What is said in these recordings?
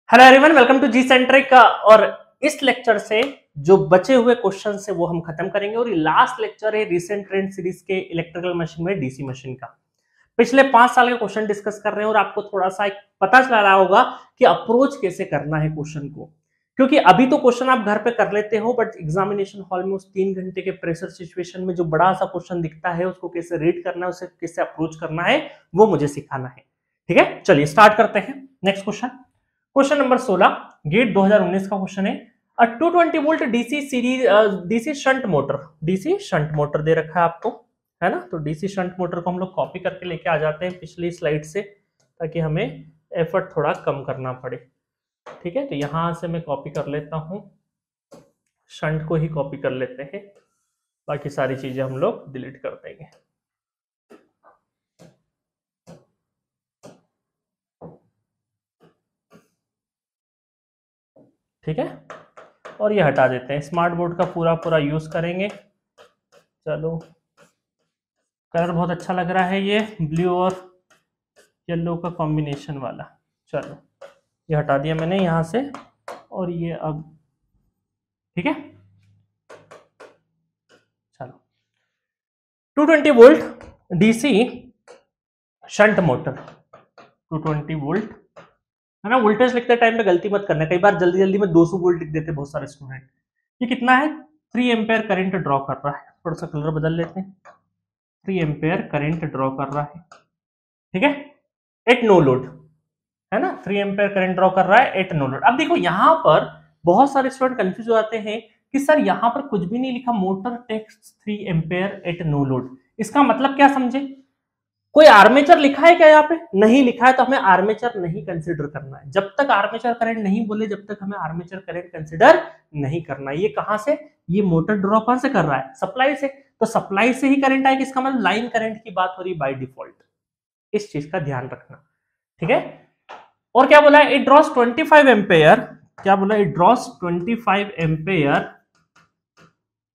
Hello everyone, welcome to G centric. और इस lecture से जो बचे हुए क्वेश्चन है वो हम खत्म करेंगे और ये लास्ट लेक्चर है रिसेंट ट्रेंड सीरीज के इलेक्ट्रिकल मशीन में डीसी मशीन का। पिछले 5 साल के क्वेश्चन डिस्कस कर रहे हैं और आपको थोड़ा सा पता चला रहा होगा कि अप्रोच कैसे करना है क्वेश्चन को, क्योंकि अभी तो क्वेश्चन आप घर पे कर लेते हो बट एग्जामिनेशन हॉल में उस 3 घंटे के प्रेशर सिचुएशन में जो बड़ा सा क्वेश्चन दिखता है उसको कैसे रीड करना है, उसे कैसे अप्रोच करना है, वो मुझे सिखाना है। ठीक है, चलिए स्टार्ट करते हैं। नेक्स्ट क्वेश्चन नंबर 16 गेट 2019 का क्वेश्चन है। 220 volt DC series DC shunt motor दे रखा है आपको, है ना। तो डीसी शंट मोटर को हम लोग कॉपी करके लेके आ जाते हैं पिछली स्लाइड से, ताकि हमें एफर्ट थोड़ा कम करना पड़े। ठीक है, तो यहां से मैं कॉपी कर लेता हूं, शंट को ही कॉपी कर लेते हैं, बाकी सारी चीजें हम लोग डिलीट कर देंगे। ठीक है, और ये हटा देते हैं। स्मार्ट बोर्ड का पूरा यूज करेंगे। चलो, कलर बहुत अच्छा लग रहा है, ये ब्लू और येलो का कॉम्बिनेशन वाला। चलो, ये हटा दिया मैंने यहां से, और ये अब ठीक है। चलो, 220 volt DC shunt motor, 220 volt है ना। वोल्टेज लिखते टाइम पे गलती मत करना, कई बार जल्दी जल्दी में 200 वोल्ट लिख देते बहुत सारे स्टूडेंट। ये कितना है? 3 एम्पेयर करंट ड्रॉ कर रहा है। थोड़ा सा कलर बदल लेते हैं। 3 एम्पेयर करंट ड्रॉ कर रहा है, ठीक है, एट नो लोड, है ना। 3 एम्पेयर करंट ड्रॉ कर रहा है एट नो लोड। अब देखो यहां पर बहुत सारे स्टूडेंट कंफ्यूज हो जाते हैं कि सर यहां पर कुछ भी नहीं लिखा, motor takes 3 ampere at no load. इसका मतलब क्या समझे? कोई आर्मेचर लिखा है क्या? यहाँ पे नहीं लिखा है, तो हमें आर्मेचर नहीं कंसिडर करना है। जब तक आर्मेचर करंट नहीं बोले, जब तक हमें आर्मेचर करंट कंसिडर नहीं करना है। ये कहां से? ये मोटर ड्रॉ कहां से कर रहा है? सप्लाई से। तो सप्लाई से ही करंट आएगा, इसका मतलब लाइन करंट की बात हो रही है बाय डिफॉल्ट। इस चीज का ध्यान रखना, ठीक है। और क्या बोला है? It draws 25 ampere. क्या बोला? It draws 25 ampere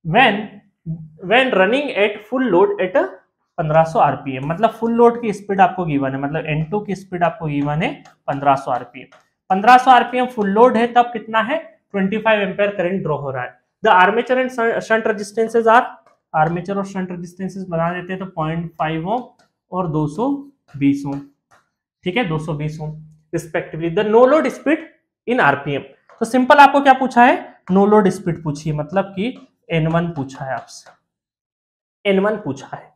when running at full load at 1500 RPM. मतलब फुल लोड की स्पीड आपको गिवन है, मतलब N2 की स्पीड आपको गिवन है 1500 आरपीएम। 1500 आरपीएम फुल लोड है, तब कितना है? 25 एम्पेयर करंट ड्रॉ हो रहा है। The armature and shunt resistances are, armature और शंट रेजिस्टेंसेस बना देते हैं तो 0.5 ओम और 220 ओम, ठीक है, 220 ohm respectively. The no load speed in RPM. तो सिंपल आपको क्या पूछा है? नो लोड स्पीड पूछी है, मतलब कि N1 पूछा है आपसे, N1 पूछा है।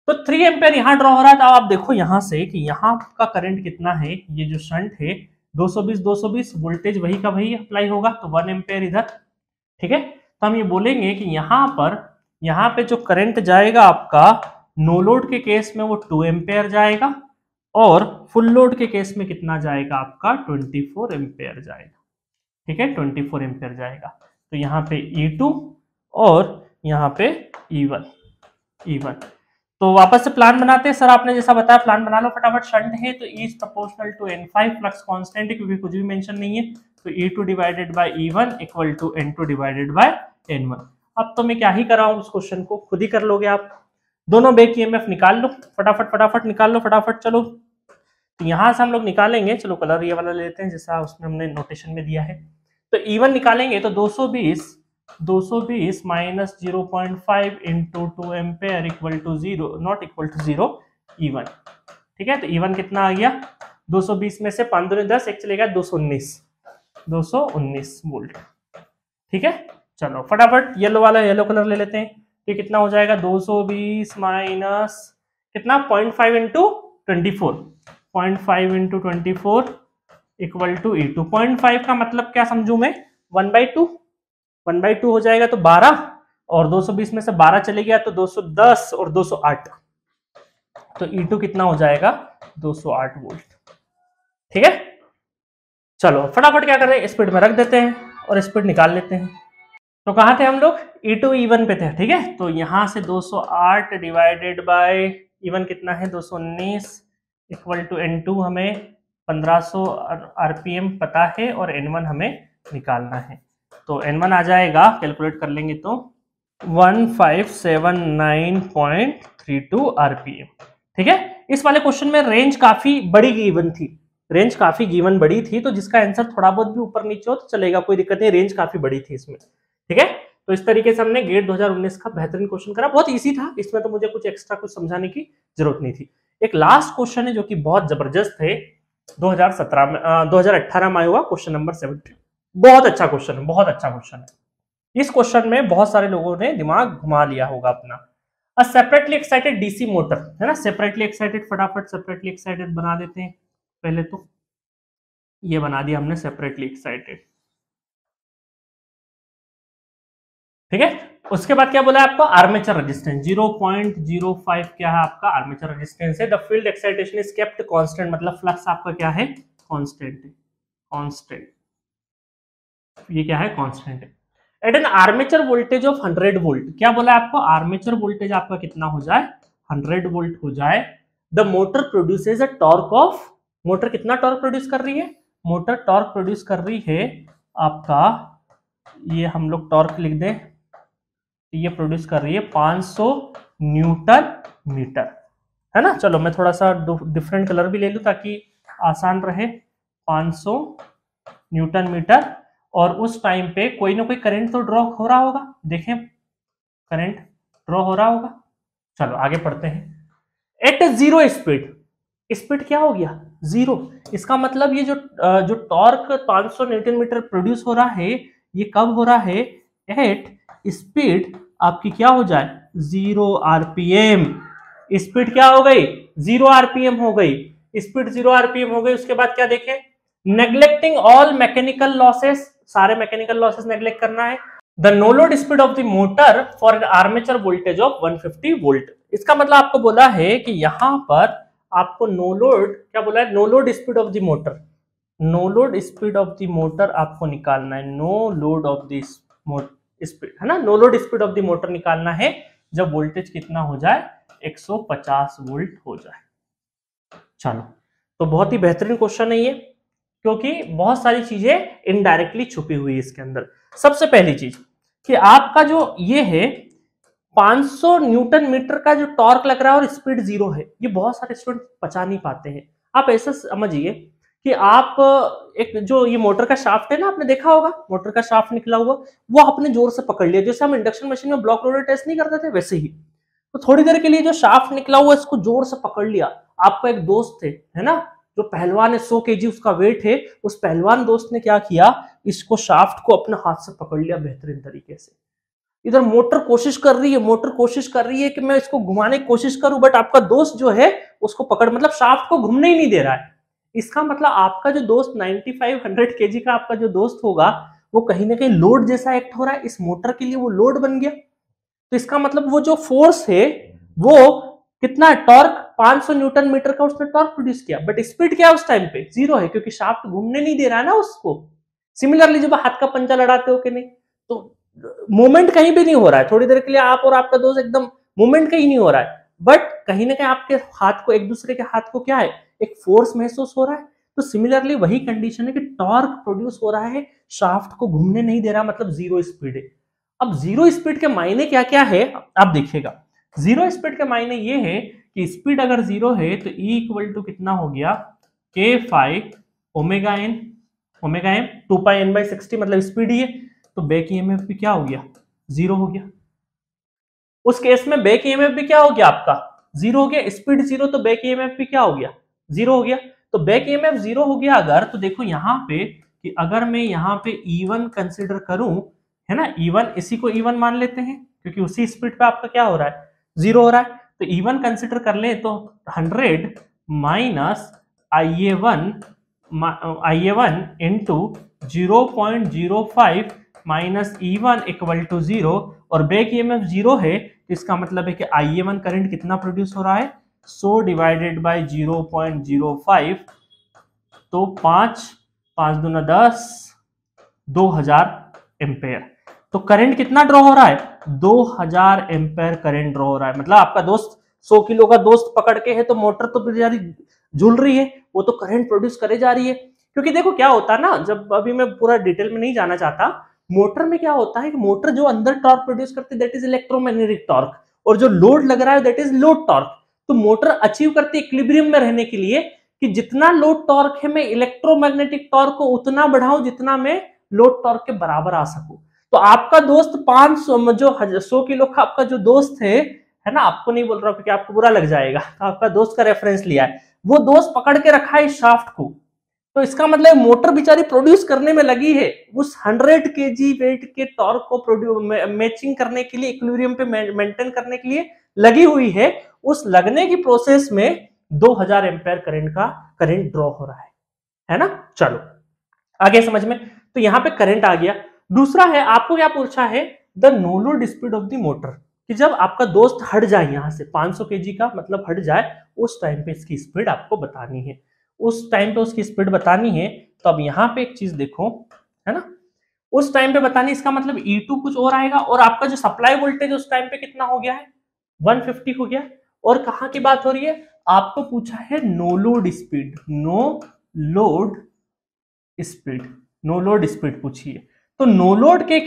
तो 3 एम्पेयर यहां ड्रॉ हो रहा है। तो आप देखो यहां से कि यहां का करंट कितना है। ये जो शंट है 220 वोल्टेज वही का वही अप्लाई होगा, तो 1 एम्पेयर इधर, ठीक है। तो हम ये बोलेंगे कि यहां पे जो करंट जाएगा आपका नो लोड के केस में वो 2 एम्पेयर जाएगा, और फुल लोड के केस में कितना जाएगा आपका? 24 एम्पेयर जाएगा, ठीक है, 24 एम्पेयर जाएगा। तो यहाँ पे E2 और यहाँ पे E1। तो वापस से प्लान बनाते हैं। सर आपने जैसा बताया प्लान बना लो फटाफट। शंट है तो E is proportional to N5, flux constant है क्योंकि कुछ भी मेंशन नहीं है, तो E2 divided by E1 equal to N2 divided by N1। अब तो मैं क्या ही कर रहा हूं, उस क्वेश्चन को खुद ही कर लोगे आप। दोनों बैक EMF निकाल लो फटाफट निकाल लो फटाफट। चलो, तो यहां से हम लोग निकालेंगे। चलो कलर ये वाला लेते हैं जैसा उसमें हमने नोटेशन में दिया है। तो E1 निकालेंगे तो 220 minus 0.5 into 2 ampere equal to 0, not equal to 0 E1, ठीक है। तो E1 कितना आ गया? 220 में से 5 दूनी 10, एक चलेगा 219 वोल्ट, ठीक है। चलो फटाफट येलो वाला येलो कलर ले लेते हैं। तो कितना हो जाएगा? 220 माइनस कितना? 0.5 into 24, 0.5 into 24 equal to E2। 0.5 का मतलब क्या समझू मैं? 1/2, 1/2 हो जाएगा तो 12, और 220 में से 12 चले गया तो 210 और 208, तो E2 कितना हो जाएगा? 208 वोल्ट, ठीक है। चलो फटाफट क्या कर रहे हैं, स्पीड में रख देते हैं और स्पीड निकाल लेते हैं। तो कहां थे हम लोग? E2 E1 पे थे, ठीक है। तो यहां से 208 डिवाइडेड बाय E1 कितना है? 219 इक्वल टू N2 हमें 1500 आरपीएम पता है और N1 हमें निकालना है। तो N1 आ जाएगा, कैलकुलेट कर लेंगे तो 1579.32 आरपीएम, ठीक है। इस वाले क्वेश्चन में रेंज काफी बड़ी गिवन थी, रेंज काफी गिवन बड़ी थी, तो जिसका आंसर थोड़ा बहुत भी ऊपर नीचे हो तो चलेगा, कोई दिक्कत नहीं, रेंज काफी बड़ी थी इसमें। ठीक है, तो इस तरीके से हमने गेट 2019 का बेहतरीन क्वेश्चन करा, बहुत इजी था, इसमें तो मुझे कुछ एक्स्ट्रा कुछ समझाने की जरूरत नहीं थी। एक लास्ट क्वेश्चन है जो कि बहुत जबरदस्त है, 2017 में 2018 में आया हुआ क्वेश्चन नंबर 70। बहुत अच्छा क्वेश्चन है, बहुत अच्छा क्वेश्चन है। इस क्वेश्चन में बहुत सारे लोगों ने दिमाग घुमा लिया होगा अपना। अ सेपरेटली एक्साइटेड डीसी मोटर, है ना, सेपरेटली एक्साइटेड, फटाफट सेपरेटली एक्साइटेड बना देते हैं। पहले तो ये बना दिया हमने सेपरेटली एक्साइटेड। ठीक है, उसके बाद क्या बोला आपको, आर्मेचर रेजिस्टेंस 0.05 क्या है आपका आर्मेचर रेजिस्टेंस है। The field excitation is kept constant, मतलब फ्लक्स आपका क्या है, कांस्टेंट है, कांस्टेंट, ये क्या है, कांस्टेंट है। At an armature voltage of 100 volt, क्या बोला आपको, आर्मेचर वोल्टेज आपका कितना हो जाए, 100 वोल्ट हो जाए। The motor produces a torque of, motor कितना टॉर्क प्रोड्यूस कर रही है, मोटर टॉर्क प्रोड्यूस कर रही है आपका, ये हम लोग टॉर्क लिख दें, ये प्रोड्यूस कर रही है 500 न्यूटन मीटर, है ना। चलो मैं थोड़ा सा डिफरेंट कलर भी ले लूं ताकि आसान रहे। 500 न्यूटन मीटर, और उस टाइम पे कोई ना कोई करंट तो ड्रॉ हो रहा होगा, देखें करंट ड्रॉ हो रहा होगा। चलो आगे पढ़ते हैं। एट जीरो स्पीड, स्पीड क्या हो गया, जीरो। इसका मतलब ये जो टॉर्क 500 न्यूटन मीटर प्रोड्यूस हो रहा है, ये कब हो रहा है, एट स्पीड आपकी क्या हो जाए, 0 आरपीएम। स्पीड क्या हो गई, 0 आरपीएम हो गई, स्पीड 0 आरपीएम हो गई। उसके बाद क्या देखें, नेग्लेक्टिंग ऑल मैकेनिकल लॉसेस, सारे मैकेनिकल लॉसेस नेग्लेक्ट करना है। The no load speed of the motor for an armature voltage of 150 volt. इसका मतलब आपको बोला है कि यहां पर आपको नो लोड, क्या बोला है, no load speed of the motor, no load speed of the motor आपको निकालना है, no load of the speed, है ना, no load speed of the motor निकालना है जब वोल्टेज कितना हो जाए, 150 वोल्ट हो जाए। चलो, तो बहुत ही बेहतरीन क्वेश्चन है ये, क्योंकि बहुत सारी चीजें इनडायरेक्टली छुपी हुई है इसके अंदर। सबसे पहली चीज कि आपका जो ये है 500 न्यूटन मीटर का जो टॉर्क लग रहा है और स्पीड 0 है, ये बहुत सारे स्टूडेंट बचा नहीं पाते हैं। आप ऐसा समझिए कि आप एक जो ये मोटर का शाफ्ट है ना, आपने देखा होगा मोटर का शाफ्ट निकला हुआ, वो आपने जोर से पकड़ लिया, जैसे हम इंडक्शन मशीन में ब्लॉक रोटर टेस्ट नहीं करते थे वैसे ही। तो थोड़ी देर के लिए जो शाफ्ट निकला हुआ इसको जोर से पकड़ लिया। आपका एक दोस्त थे, है ना, जो पहलवान है, 100 केजी उसका वेट है, उस पहलवान दोस्त ने क्या किया, इसको शाफ्ट को अपने हाथ से पकड़ लिया बेहतरीन तरीके से। इधर मोटर कोशिश कर रही है, मोटर कोशिश कर रही है कि मैं इसको घुमाने की कोशिश करूं, बट आपका दोस्त जो है उसको पकड़, मतलब शाफ्ट को घूमने ही नहीं दे रहा है। इसका मतलब आपका जो दोस्त 95-100 केजी का आपका जो दोस्त होगा, वो कहीं ना कहीं लोड जैसा एक्ट हो रहा है, इस मोटर के लिए वो लोड बन गया। तो इसका मतलब वो जो फोर्स है वो कितना, टॉर्क 500 न्यूटन मीटर का उसने टॉर्क प्रोड्यूस किया, बट स्पीड क्या उस टाइम पे 0 है, क्योंकि शाफ्ट घूमने नहीं दे रहा है ना उसको। सिमिलरली जब हाथ का पंजा लड़ाते हो कि नहीं, तो मूवमेंट कहीं भी नहीं हो रहा है, थोड़ी देर के लिए आप और आपका दोस्त एकदम मूवमेंट कहीं नहीं हो रहा है, बट कहीं ना कहीं आपके हाथ को, एक दूसरे के हाथ को क्या है, एक फोर्स महसूस हो रहा है। तो सिमिलरली वही कंडीशन है कि टॉर्क प्रोड्यूस हो रहा है, शाफ्ट को घूमने नहीं दे रहा, मतलब 0 स्पीड है। अब 0 स्पीड के मायने क्या क्या है आप देखिएगा। 0 स्पीड के मायने ये है कि स्पीड अगर 0 है तो E इक्वल टू कितना हो गया, K5 omega N, omega M 2πn/60, मतलब स्पीड ही है, तो बैक ईएमएफ भी क्या हो गया, 0 हो गया। उस केस में बैक ईएमएफ भी क्या हो गया आपका, 0 हो गया। स्पीड 0 तो बैक ईएमएफ भी क्या हो गया, 0 हो गया। तो बैक ईएमएफ 0 हो गया अगर, तो देखो यहाँ पे कि अगर मैं यहाँ पे E1 कंसिडर करूं, है ना, E1, इसी को E1 मान लेते हैं क्योंकि उसी स्पीड पे आपका क्या हो रहा है, 0 हो रहा है। तो E1 कंसिडर कर ले तो 100 minus IA1 into 0.05 minus E1 equal to 0, और बैक ईएमएफ 0 है, तो इसका मतलब है कि IA1 करंट कितना प्रोड्यूस हो रहा है, 100 डिवाइडेड बाय 0.05, तो 5 दूना 10, 2000 एम्पेयर। तो करंट कितना ड्रॉ हो रहा है, 2000 एम्पेयर करंट ड्रॉ हो रहा है। मतलब आपका दोस्त 100 किलो का दोस्त पकड़ के है, तो मोटर तो बेचारी झूल रही है, वो तो करंट प्रोड्यूस करे जा रही है। क्योंकि देखो क्या होता है ना, जब अभी मैं पूरा डिटेल में नहीं जाना चाहता, मोटर में क्या होता है कि मोटर जो अंदर टॉर्क प्रोड्यूस करती है दैट इज इलेक्ट्रोमैग्नेटिक टॉर्क, और जो लोड लग रहा है दैट इज लोड टॉर्क। तो मोटर अचीव करती है इक्विलिब्रियम में रहने के लिए कि जितना लोड टॉर्क है मैं इलेक्ट्रोमैग्नेटिक टॉर्क को उतना बढ़ाऊं जितना मैं लोड टॉर्क के बराबर आ सकूं। तो आपका दोस्त 500 जो 100 किलो का आपका जो दोस्त है ना, आपको नहीं बोल रहा क्योंकि आपको बुरा लग जाएगा, तो आपका दोस्त का रेफरेंस लिया है, वो दोस्त पकड़ के रखा है इस शाफ्ट को, तो इसका मतलब मोटर बेचारी प्रोड्यूस करने में लगी है उस 100 kg वेट के टॉर्क को मैचिंग करने के लिए, इक्विलिब्रियम पे मेंटेन करने के लिए लगी हुई है। उस लगने की प्रोसेस में 2000 एम्पेयर करंट ड्रॉ हो रहा है ना। चलो आगे समझ में, तो यहां पे करंट आ गया। दूसरा है, आपको क्या पूछा है, the no load speed of the motor, कि जब आपका दोस्त हट जाए यहां से 500 kg का मतलब हट जाए, उस टाइम पे इसकी स्पीड आपको बतानी है, उस टाइम पे उसकी स्पीड बतानी है। तो अब यहाँ पे एक चीज देखो, है ना, उस टाइम पे बतानी, इसका मतलब E2 कुछ और आएगा, और आपका जो सप्लाई वोल्टेज उस टाइम पे कितना हो गया है, 150 हो गया। और कहां की बात हो रही है, आपको पूछा है no load speed, no load speed, no load speed पूछी है। तो नो लोड के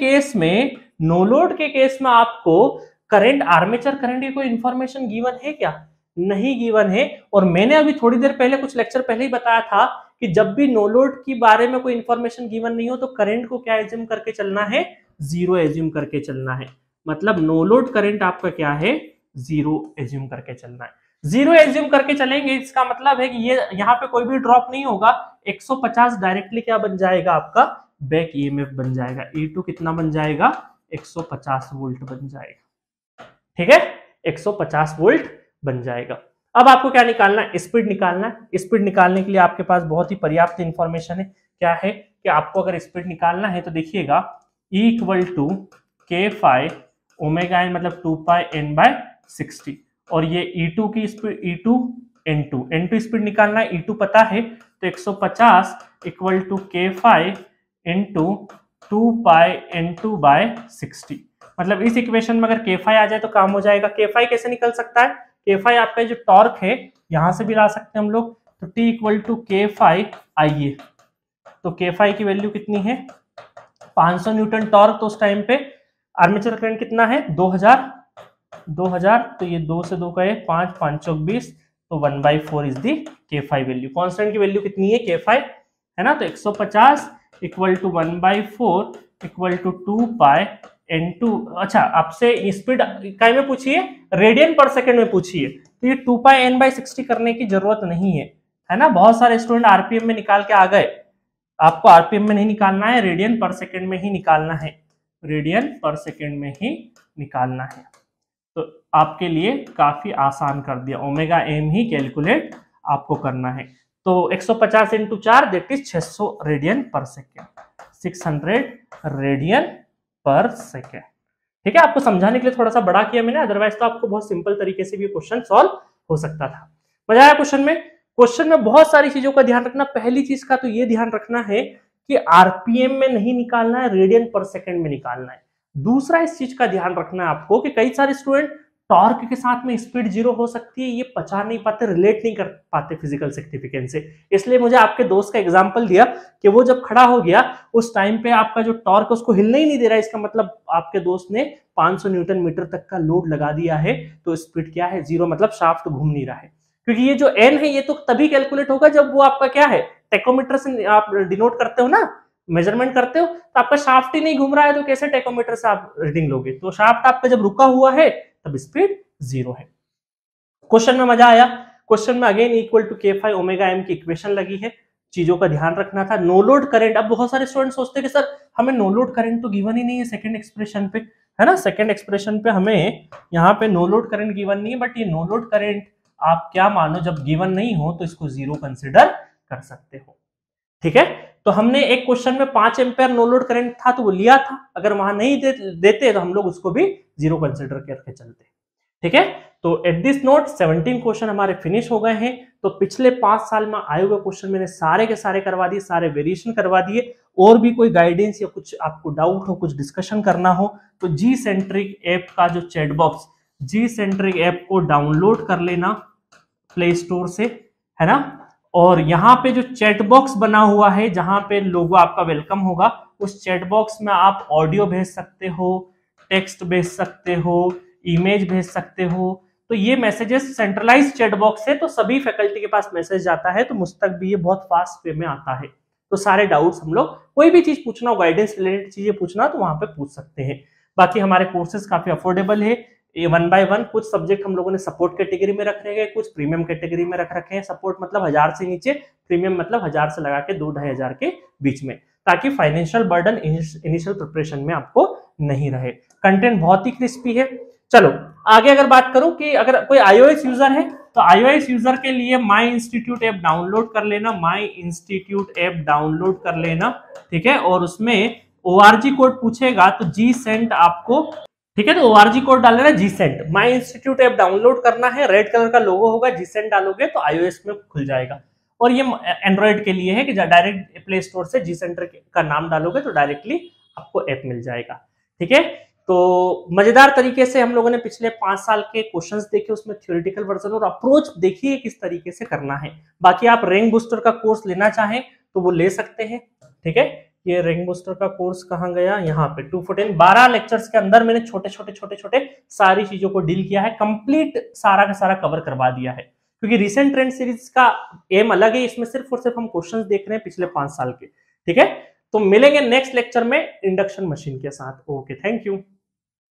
केस में आपको करंट, आर्मेचर करंट की कोई इंफॉर्मेशन गिवन है क्या, नहीं गिवन है। और मैंने अभी थोड़ी देर पहले, कुछ लेक्चर पहले ही बताया था कि जब भी नो लोड के बारे में कोई इंफॉर्मेशन गिवन नहीं हो तो करंट को क्या एज्यूम करके चलना है, जीरो एज्यूम करके चलना है। मतलब नो लोड करंट आपका क्या है, जीरो एज्यूम करके चलना है। जीरो एज्यूम करके चलेंगे, इसका मतलब है कि ये यहाँ पे कोई भी ड्रॉप नहीं होगा। 150 डायरेक्टली क्या बन जाएगा, आपका बैक ईएमएफ बन जाएगा। E2 कितना बन जाएगा, 150 वोल्ट बन जाएगा। ठीक है, 150 वोल्ट बन जाएगा। अब आपको क्या निकालना है, स्पीड निकालना है। स्पीड निकालने के लिए आपके पास बहुत ही पर्याप्त इंफॉर्मेशन है। क्या है कि आपको अगर स्पीड निकालना है तो देखिएगा, E = K∅ ओमेगा एन, मतलब 2πn/60, और ये E2 की स्पीड, E2 N2 स्पीड निकालना है। E2 पता है, तो 150 = K∅ × 2πn2/60। मतलब इस इक्वेशन में अगर K∅ आ जाए तो काम हो जाएगा। K∅ कैसे निकल सकता है, K∅ आपका जो टॉर्क है यहां से भी ला सकते हैं हम लोग, तो T = K∅, आइए तो K∅ की वैल्यू कितनी है, 500 न्यूटन टॉर्क। तो उस टाइम पे आर्मेचर करंट कितना है, 2000, तो ये 2 से 2 का है 5, 5 चौक 20, तो 1/4 is the K∅ value. Constant की वैल्यू कितनी है, K∅, है ना। तो 150 = 1/4 = 2πn2। अच्छा, आपसे स्पीड काय में पूछिए, रेडियन पर सेकंड में पूछिए, तो ये 2πn/60 करने की जरूरत नहीं है ना। बहुत सारे स्टूडेंट आरपीएम में निकाल के आ गए, आपको आरपीएम में नहीं निकालना है, रेडियन पर सेकंड में ही निकालना है, रेडियन पर सेकंड में ही निकालना है। तो आपके लिए काफी आसान कर दिया, ओमेगा एम ही कैलकुलेट आपको करना है। तो 150 × 4 दैट इज 600 रेडियन पर सेकेंड, 600 रेडियन पर सेकेंड। ठीक है, आपको समझाने के लिए थोड़ा सा बड़ा किया मैंने, अदरवाइज तो आपको बहुत सिंपल तरीके से भी क्वेश्चन सॉल्व हो सकता था। मजा आया क्वेश्चन में। क्वेश्चन में बहुत सारी चीजों का ध्यान रखना। पहली चीज का तो ये ध्यान रखना है कि आरपीएम में नहीं निकालना है, रेडियन पर सेकेंड में निकालना है। दूसरा इस चीज का ध्यान रखना है आपको कि कई सारे स्टूडेंट टॉर्क के साथ में स्पीड जीरो हो सकती है, ये पचा नहीं पाते, रिलेट नहीं कर पाते फिजिकल सिग्निफिकेंस से। इसलिए मुझे आपके दोस्त का एग्जांपल दिया कि वो जब खड़ा हो गया उस टाइम पे आपका जो टॉर्क उसको हिलने ही नहीं दे रहा है, इसका मतलब आपके दोस्त ने 500 न्यूटन मीटर तक का लोड लगा दिया है, तो स्पीड क्या है, जीरो, मतलब शाफ्ट घूम नहीं रहा है। क्योंकि ये जो एन है ये तो तभी कैलकुलेट होगा जब वो आपका क्या है, टेकोमीटर से आप डिनोट करते हो ना, मेजरमेंट करते हो, तो आपका शाफ्ट ही नहीं घूम रहा है तो कैसे टेकोमीटर से आप रीडिंग लोगे। तो शाफ्ट आपका जब रुका हुआ है तब स्पीड जीरो है। क्वेश्चन में मजा आया। क्वेश्चन में अगेन = K∅ ओमेगा एम की इक्वेशन लगी है, चीजों का ध्यान रखना था। नो लोड करंट, अब बहुत सारे स्टूडेंट सोचते हैं कि सर हमें नो लोड करंट तो गिवन ही नहीं है सेकंड एक्सप्रेशन पे, है ना। सेकंड एक्सप्रेशन पे हमें यहाँ पे नो लोड करंट गिवन नहीं है, बट ये नो लोड करंट आप क्या मानो, जब गिवन नहीं हो तो इसको जीरो कंसिडर कर सकते हो। ठीक है, तो हमने एक क्वेश्चन में 5 एम्पेयर नो लोड करंट था तो वो लिया था, अगर वहां नहीं देते तो हम लोग उसको भी जीरो कंसिडर करके चलते। ठीक है, तो एट दिस नोट 17 क्वेश्चन हमारे फिनिश हो गए हैं। तो पिछले 5 साल में आए हुए क्वेश्चन मैंने सारे के सारे करवा दिए, सारे वेरिएशन करवा दिए। और भी कोई गाइडेंस या कुछ आपको डाउट हो, कुछ डिस्कशन करना हो, तो जी सेंट्रिक ऐप का जो चैट बॉक्स, जी सेंट्रिक ऐप को डाउनलोड कर लेना प्ले स्टोर से, है ना। और यहाँ पे जो चैट बॉक्स बना हुआ है जहां पे लोगो आपका वेलकम होगा, उस चैट बॉक्स में आप ऑडियो भेज सकते हो, टेक्स्ट भेज सकते हो, इमेज भेज सकते हो। तो ये मैसेजेस सेंट्रलाइज चैट बॉक्स है, तो सभी फैकल्टी के पास मैसेज जाता है, तो मुझ तक भी ये बहुत फास्ट वे में आता है। तो सारे डाउट्स हम लोग, कोई भी चीज पूछना हो, गाइडेंस रिलेटेड चीजें पूछना तो वहां पे पूछ सकते हैं। बाकी हमारे कोर्सेज काफी अफोर्डेबल है, ये 1 by 1 कुछ सब्जेक्ट हम लोगों ने सपोर्ट कैटेगरी में रख रखे हैं, कुछ प्रीमियम कैटेगरी में रख रखे हैं। सपोर्ट मतलब 1000 से नीचे, प्रीमियम मतलब 1000 से लगा के 2-2.5 के बीच में, ताकि फाइनेंशियल बर्डन इनिशियल प्रिपरेशन में आपको नहीं रहे। कंटेंट बहुत ही क्रिस्पी है। चलो आगे अगर बात करूं कि अगर कोई iOS यूजर है तो iOS यूजर के लिए माई इंस्टीट्यूट ऐप डाउनलोड कर लेना, माई इंस्टीट्यूट ऐप डाउनलोड कर लेना, ठीक है। और उसमें ORG कोड पूछेगा तो जी सेंट आपको, ठीक है, तो ORG कोड डाल लेना, जी सेंट। माई इंस्टीट्यूट ऐप डाउनलोड करना है, रेड कलर का लोगो होगा, जी सेंट डालोगे तो iOS में खुल जाएगा। और ये एंड्रॉइड के लिए है कि डायरेक्ट प्ले स्टोर से जी सेंटर का नाम डालोगे तो डायरेक्टली आपको ऐप मिल जाएगा, ठीक है। तो मजेदार तरीके से हम लोगों ने पिछले 5 साल के क्वेश्चंस देखे, उसमें थ्योरेटिकल वर्जन और अप्रोच देखिए किस तरीके से करना है। बाकी आप रैंक बूस्टर का कोर्स लेना चाहें तो वो ले सकते हैं, ठीक है। ये रैंक बूस्टर का कोर्स कहाँ गया, यहाँ पे 214 12 लेक्चर्स के अंदर मैंने छोटे छोटे सारी चीजों को डील किया है, कंप्लीट सारा का सारा कवर करवा दिया है। क्योंकि रिसेंट ट्रेंड सीरीज का एम अलग है, इसमें सिर्फ और सिर्फ हम क्वेश्चंस देख रहे हैं पिछले 5 साल के, ठीक है। तो मिलेंगे नेक्स्ट लेक्चर में इंडक्शन मशीन के साथ। Okay, thank you.